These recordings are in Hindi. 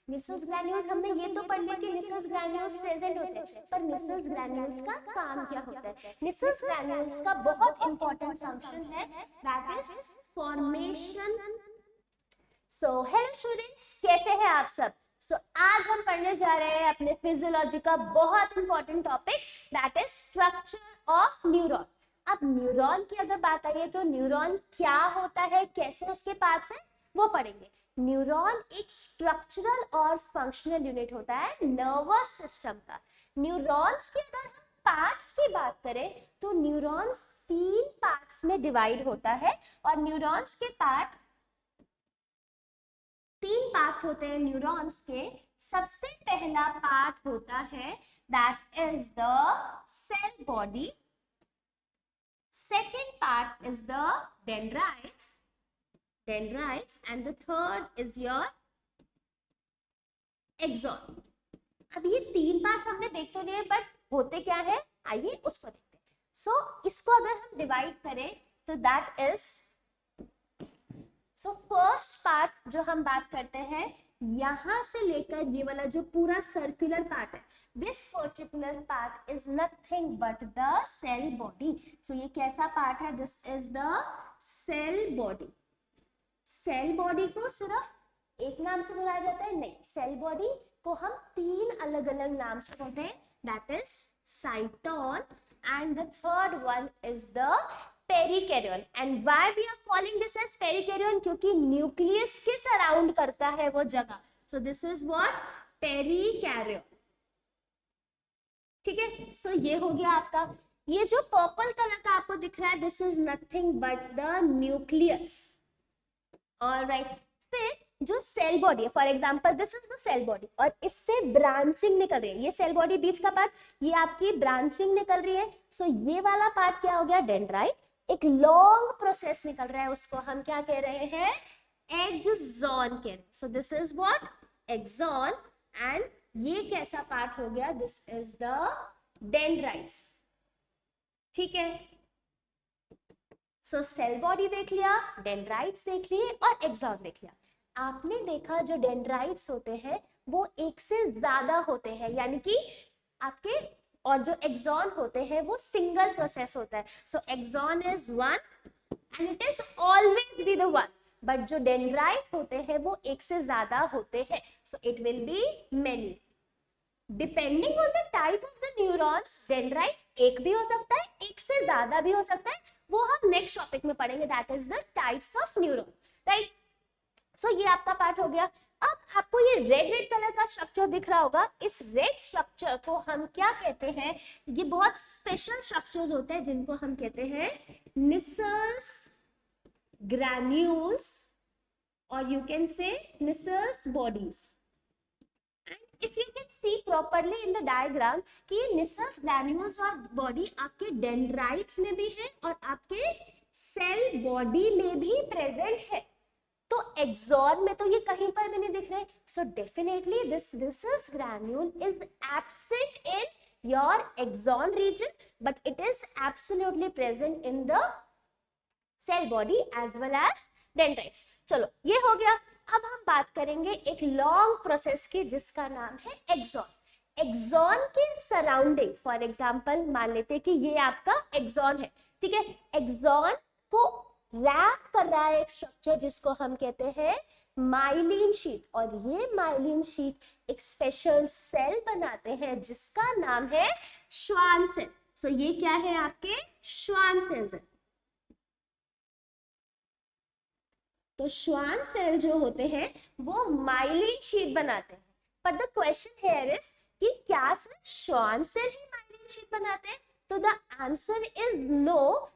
निसल्स ग्रैन्यूल्स हमने ये तो पढ़ लिया कि निसल्स ग्रैन्यूल्स प्रेजेंट होते हैं, पर निसल्स ग्रैन्यूल्स का काम क्या होता है? निसल्स ग्रैन्यूल्स का बहुत इंपॉर्टेंट फंक्शन है, that is formation. So hello students, कैसे हैं आप सब? आज हम पढ़ने जा रहे हैं अपने फिजियोलॉजी का बहुत important topic, that is structure of neuron. अब न्यूरॉन की अगर बात आई तो न्यूरॉन क्या होता है, कैसे उसके पार्ट्स हैं, वो पढ़ेंगे। न्यूरॉन एक स्ट्रक्चरल और फंक्शनल यूनिट होता है नर्वस सिस्टम का। न्यूरॉन्स की अगर हम पार्ट्स की बात करें तो न्यूरॉन्स 3 पार्ट्स में डिवाइड होता है, और न्यूरॉन्स के पार्ट 3 पार्ट्स होते हैं न्यूरॉन्स के। सबसे पहला पार्ट होता है that is the cell body, second part is the dendrites, and the third is your axon। अब ये 3 पार्ट्स हमने देख तो लिए, बट होते क्या है, आइए उसको देखते हैं। इसको अगर हम डिवाइड करें तो दैट इज, फर्स्ट पार्ट जो हम बात करते हैं, यहां से लेकर ये वाला जो पूरा सर्कुलर पार्ट है, this particular part is nothing but the cell body. So ये कैसा पार्ट है? This is the cell body. Cell body को सिर्फ एक नाम से बुलाया जाता है? नहीं, सेल बॉडी को हम 3 अलग अलग नाम से बोलते हैं, that is cyton, and the third one is the perikaryon. And why we are calling this as perikaryon? क्योंकि न्यूक्लियस के सराउंड करता है वो जगह। So this is what? Perikaryon. ठीक है, सो ये हो गया आपका। ये जो पर्पल कलर का आपको दिख रहा है, this is nothing but the nucleus. Alright, फिर जो सेल बॉडी है, for example this is the cell body, और इससे ब्रांचिंग निकल रही है, ये सेल बॉडी बीच का पार्ट, ये आपकी ब्रांचिंग निकल रही है। सो ये वाला पार्ट क्या हो गया? डेंड्राइट। एक लॉन्ग प्रोसेस निकल रहा है, उसको हम क्या कह रहे हैं? एक्सॉन कह रहे हैं। So this is what? Axon. And ये कैसा पार्ट हो गया? This is the dendrites. ठीक है, सो सेल बॉडी देख लिया, डेंड्राइट्स देख लिए और एक्सॉन देख लिया। आपने देखा जो डेंड्राइट्स होते हैं वो एक से ज्यादा होते हैं, यानी कि आपके, और जो एक्सॉन होते हैं वो सिंगल प्रोसेस होता है। So axon is 1 and it is always be the 1, but जो डेंड्राइट होते हैं वो एक से ज्यादा होते हैं। So it will be many. Depending on the type of the neurons, dendrite एक भी हो सकता है, एक से ज्यादा भी हो सकता है, वो हम नेक्स्ट टॉपिक में पढ़ेंगे, that is the types of neuron. Right, so ये आपका पार्ट हो गया। अब आपको ये रेड कलर का स्ट्रक्चर दिख रहा होगा, इस रेड स्ट्रक्चर को हम क्या कहते हैं? ये बहुत स्पेशल स्ट्रक्चर्स होते हैं जिनको हम कहते हैं निसल्स ग्रैन्यूल्स, और you can say Nissl's bodies. And if you can see properly in the diagram कि ये निसल्स ग्रैन्यूल्स और बॉडी आपके डेंड्राइट्स में भी है और आपके सेल बॉडी में भी प्रेजेंट है। तो एक्सॉन में तो ये कहीं पर भी नहीं दिख रहे। So definitely this Nissl's granule is absent in your axon region, but it is absolutely present in the cell body as well as dendrites. चलो ये हो गया। अब हम बात करेंगे एक लॉन्ग प्रोसेस की जिसका नाम है एक्सॉन। एक्सॉन के सराउंडिंग, फॉर एग्जाम्पल मान लेते हैं कि ये आपका एक्सॉन है, ठीक है। एक्सॉन को रैप कर रहा है एक स्ट्रक्चर जिसको हम कहते हैं माइलिन शीट, और ये माइलिन शीट एक स्पेशल सेल बनाते हैं जिसका नाम है श्वान सेल। सो ये क्या है? आपके श्वान सेल्स है। तो श्वान सेल जो होते हैं वो माइलिन शीट बनाते हैं, but the question here is कि क्या सिर्फ श्वान सेल ही माइलिन शीट बनाते हैं? तो the answer is no.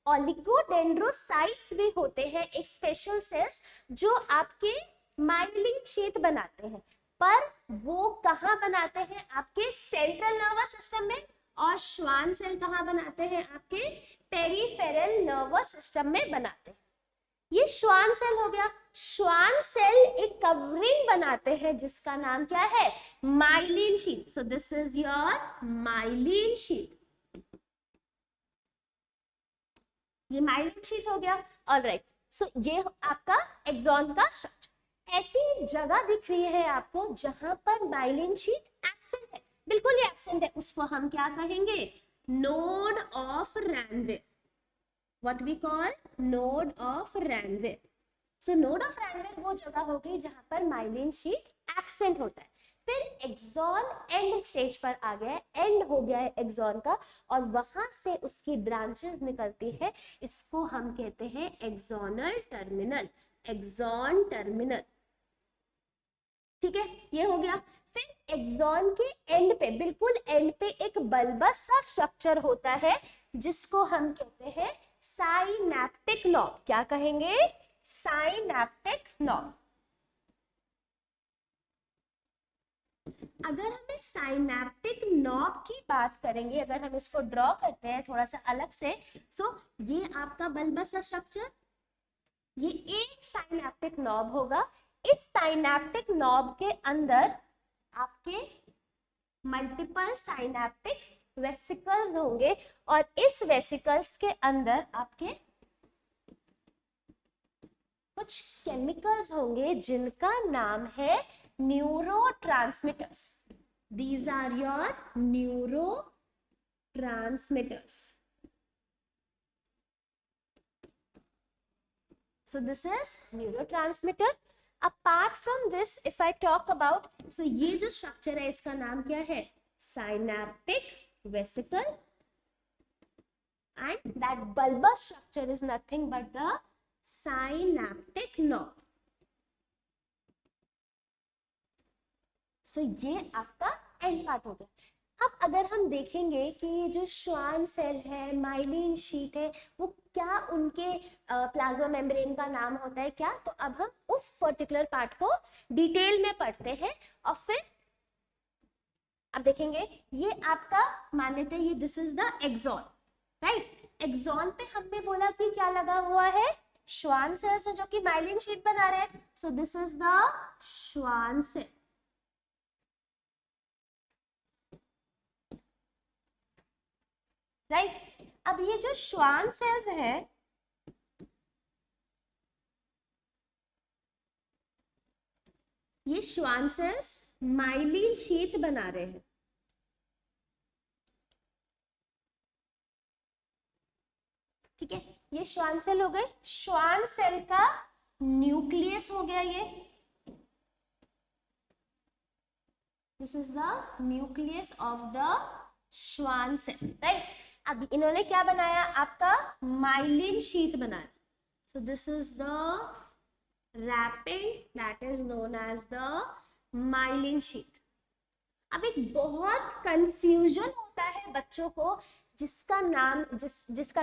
Oligodendrocytes भी होते हैं, एक स्पेशल सेल्स जो आपके माइलिन शीट बनाते हैं, पर वो कहाँ बनाते हैं? आपके सेंट्रल नर्वस सिस्टम में। और श्वान सेल कहाँ बनाते हैं? आपके पेरिफेरल नर्वस सिस्टम में बनाते हैं। ये श्वान सेल हो गया। श्वान सेल एक कवरिंग बनाते हैं जिसका नाम क्या है? Myelin sheath. So this is your myelin sheath. ये माइलिन शीट हो गया। ऑलराइट, सो ये आपका एक्सॉन का स्ट्रक्चर। ऐसी जगह दिख रही है आपको जहां पर माइलिन शीट एब्सेंट है, बिल्कुल ही एब्सेंट है, उसको हम क्या कहेंगे? Node of Ranvier. What we call node of Ranvier. So node of Ranvier वो जगह हो गई जहां पर माइलिन शीट एब्सेंट होता है. फिर एक्सॉन एंड स्टेज पर आ गया है, एंड हो गया है एक्सॉन का, और वहां से उसकी ब्रांचेस निकलती है, इसको हम कहते हैं एक्सोनल टर्मिनल. Axon terminal. ठीक है, ये हो गया. फिर एक्सॉन के एंड पे, बिल्कुल एंड पे एक बल्बस सा स्ट्रक्चर होता है जिसको हम कहते हैं साइनैप्टिक नॉब. क्या कहेंगे? Synaptic knob. अगर हम इस साइनैप्टिक नॉब की बात करेंगे, अगर हम इसको ड्रॉ करते हैं थोड़ा सा अलग से, सो ये आपका बल्बस सा स्ट्रक्चर, ये एक साइनैप्टिक नॉब होगा. इस साइनैप्टिक नॉब के अंदर आपके मल्टीपल साइनैप्टिक वेसिकल्स होंगे, और इस वेसिकल्स के अंदर आपके कुछ केमिकल्स होंगे जिनका नाम है neurotransmitters. These are your neurotransmitters. So this is neurotransmitter. Apart from this, if I talk about, so ये जो structure है इसका नाम क्या है? Synaptic vesicle, and that bulbous structure is nothing but the synaptic knob. So ये आपका एंड पार्ट हो गया. अब अगर हम देखेंगे कि ये जो श्वान सेल है, माइलिन शीट है, वो क्या उनके प्लाज्मा मेम्ब्रेन का नाम होता है क्या, तो अब हम उस पर्टिकुलर पार्ट को डिटेल में पढ़ते हैं. और फिर अब देखेंगे, ये आपका मान लेते हैं, ये this is the axon, right. Axon पे हमने बोला कि क्या लगा हुआ है? श्वान सेल्स है जो कि माइलिन शीट बना रहे हैं. So this is the Schwann cell. Right. अब ये जो श्वान सेल्स है, ये श्वान सेल्स माइलिन शीट बना रहे हैं. ठीक है, ये श्वान सेल हो गए. श्वान सेल का न्यूक्लियस हो गया ये. This is the nucleus of the Schwann cell, right. अब इन्होंने क्या बनाया? आपका माइलिन शीट बनाया. So this is the wrapping that is known as the myelin sheath. अब एक बहुत कंफ्यूजन होता है बच्चों को जिसका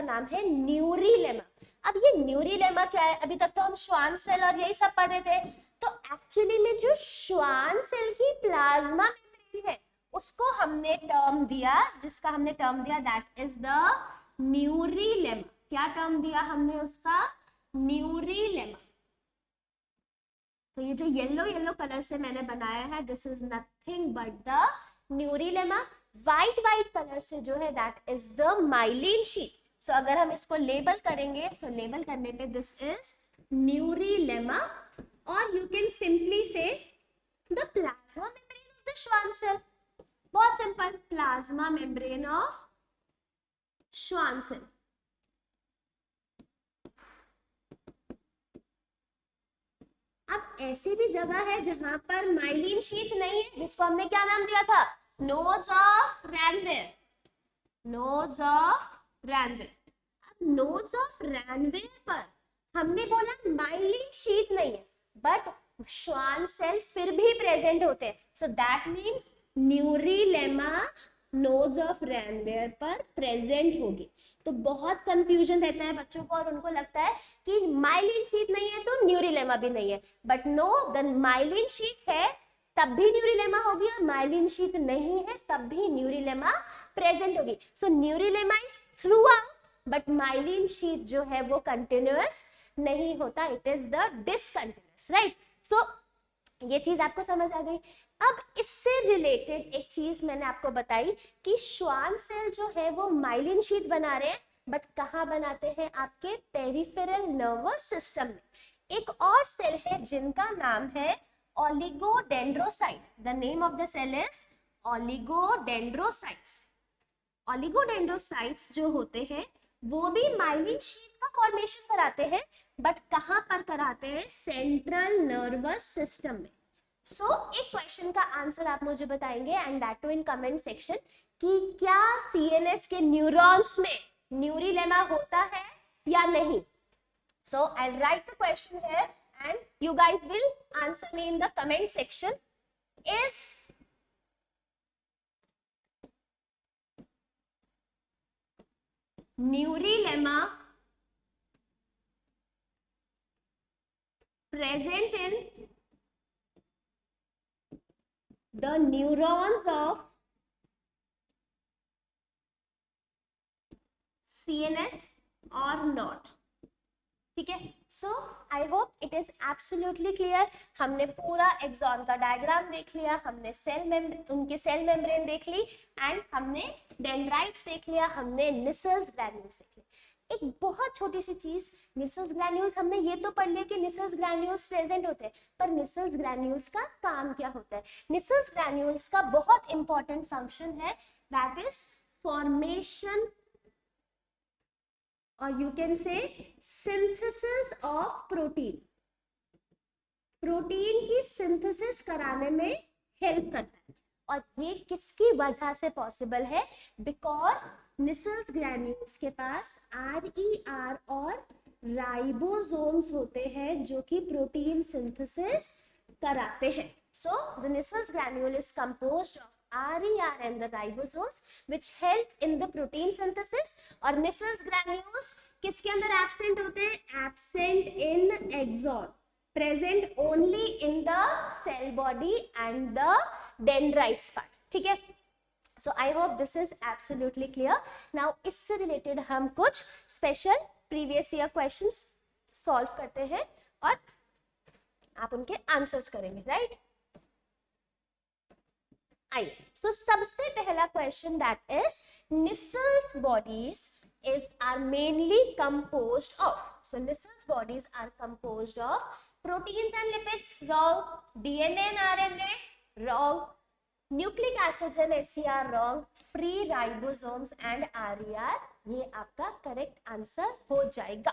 नाम है न्यूरीलेमा. अब ये न्यूरीलेमा क्या है? अभी तक तो हम श्वान सेल और यही सब पढ़ रहे थे. तो एक्चुअली में जो श्वान सेल की प्लाज्मा मेम्ब्रेन है उसको हमने टर्म दिया, जिसका हमने टर्म दिया दैट इज द न्यूरीलेमा. क्या टर्म दिया हमने उसका? न्यूरीलेमा. तो ये जो येलो येलो कलर से मैंने बनाया है, this is nothing but the neurilemma. White white colour से जो है that is the myelin sheath. So अगर हम इसको लेबल करेंगे, सो लेबल करने पे दिस इज न्यूरीलेमा, और you can simply say the plasma membrane of the Schwann cell. बहुत simple, plasma membrane of Schwann cell. अब ऐसी भी जगह है जहां पर माइलिन शीट नहीं है, जिसको हमने क्या नाम दिया था? Nodes of Ranvier. Nodes of Ranvier. अब नोड्स ऑफ रैनवेयर पर हमने बोला माइलिन शीट नहीं है, बट श्वान सेल फिर भी प्रेजेंट होते हैं. So that means neurilemma nodes of Ranvier पर प्रेजेंट होगी. तो बहुत कंफ्यूजन रहता है बच्चों को, और उनको लगता है कि माइलिन शीट नहीं है तो न्यूरीलेमा भी नहीं है. But no, the myelin sheath है तब भी न्यूरीलेमा होगी, और माइलिन शीट नहीं है तब भी न्यूरीलेमा प्रेजेंट होगी. So neurilemma is throughout, but myelin sheath जो है वो कंटिन्यूअस नहीं होता, it is the discontinuous, right. So ये चीज आपको समझ आ गई. अब इससे रिलेटेड एक चीज मैंने आपको बताई कि श्वान सेल जो है वो माइलिन शीट बना रहे हैं, बट कहाँ बनाते हैं? आपके पेरिफेरल नर्वस सिस्टम में. एक और सेल है जिनका नाम है oligodendrocyte. The name of the cell is oligodendrocytes. Oligodendrocytes जो होते हैं वो भी माइलिन शीट का फॉर्मेशन कराते हैं, बट कहां पर कराते हैं? सेंट्रल नर्वस सिस्टम में. सो एक क्वेश्चन का आंसर आप मुझे बताएंगे and that too in comment section कि क्या सीएनएस के न्यूरॉन्स में न्यूरिलेमा होता है या नहीं. So I will write the question here and you guys will answer me in the comment section. Is neurilemma present in the neurons of CNS or not. ठीक है. So I hope it is absolutely clear. हमने पूरा एक्सॉन का डायग्राम देख लिया, हमने उनके सेल मेम्ब्रेन देख ली एंड हमने डेंड्राइट्स देख लिया, हमने निसल्स ग्रैन्यूल्स देख लिया. एक बहुत छोटी सी चीज, निसल्स ग्रैन्यूल्स, हमने ये तो पढ़ लिया कि निसल्स ग्रैन्यूल्स प्रेजेंट होते हैं, पर निसल्स ग्रैन्यूल्स का काम क्या होता है? निसल्स ग्रैन्यूल्स का बहुत इंपॉर्टेंट फंक्शन है, दैट इज फॉर्मेशन और you can say synthesis of protein. Protein की सिंथेसिस कराने में हेल्प करता है. और ये किसकी वजह से पॉसिबल है? बिकॉज निसल्स ग्रैन्यूल्स के पास RER और राइबोसोम्स होते हैं जो कि प्रोटीन सिंथेसिस कराते हैं. So the Nissl's granule is composed of RER and the ribosomes which help in the protein synthesis. और निसल्स ग्रैन्यूल्स किसके अंदर एब्सेंट होते हैं? Absent in axon, present only in the cell body and the dendrites part. ठीक है. So I hope this is absolutely clear. Now इससे रिलेटेड हम कुछ special previous year questions solve करते हैं और आप उनके आंसर्स करेंगे. राइट. आइए. सो सबसे पहला question that is Nissl's bodies are mainly composed of. So Nissal's bodies are composed of proteins and lipids. Wrong. DNA and RNA. Wrong. Nucleic acids and SCR. Wrong. Free ribosomes and RER. ये आपका करेक्ट आंसर हो जाएगा.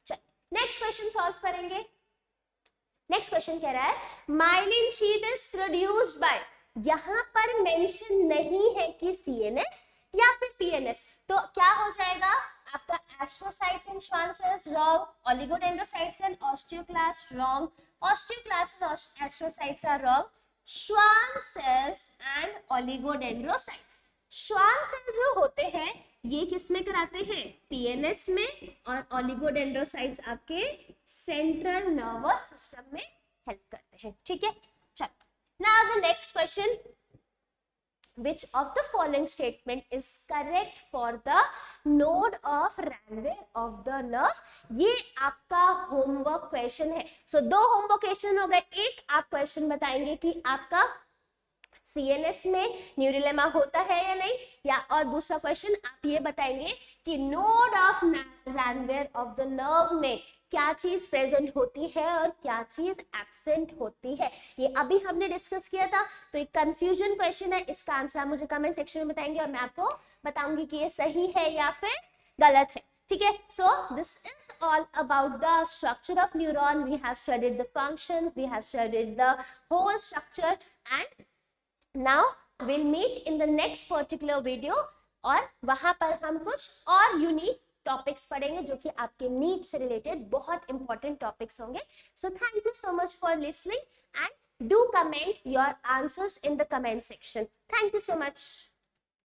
चल नेक्स्ट क्वेश्चन सॉल्व करेंगे. नेक्स्ट क्वेश्चन कह रहा है myelin sheath is produced by. यहां पर मेंशन नहीं है कि CNS या फिर PNS, तो क्या हो जाएगा आपका? Astrocytes and Schwann cells. Wrong. Oligodendrocytes and osteoclast. Wrong. Osteoclast and astrocytes are wrong. Schwann cells and oligodendrocytes. Schwann cell जो होते हैं ये किस में कराते हैं? PNS में. और ओलिगोडेंड्रोसाइट्स आपके सेंट्रल नर्वस सिस्टम में हेल्प करते हैं. ठीक है. चल now the next question. Which of the following statement is correct for the node of Ranvier of the nerve? ये आपका होमवर्क क्वेश्चन है. सो दो होमवर्क क्वेश्चन हो गए. एक आप क्वेश्चन बताएंगे कि आपका CNS में न्यूरिलेमा होता है या नहीं, या और दूसरा क्वेश्चन आप ये बताएंगे कि node of Ranvier of the nerve में क्या चीज प्रेजेंट होती है और क्या चीज एब्सेंट होती है. ये अभी हमने डिस्कस किया था, तो एक कंफ्यूजन क्वेश्चन है. इसका आंसर आप मुझे कमेंट सेक्शन में बताएंगे और मैं आपको बताऊंगी कि ये सही है या फिर गलत है. ठीक है. So this is all about the structure of neuron. We have studied the functions, we have studied the whole structure and now we'll meet in the next particular video. और वहां पर हम कुछ और यूनिक टॉपिक्स पढ़ेंगे जो कि आपके नीट से रिलेटेड बहुत इंपॉर्टेंट टॉपिक्स होंगे. So thank you so much for listening and do comment your answers in the comment section. Thank you so much.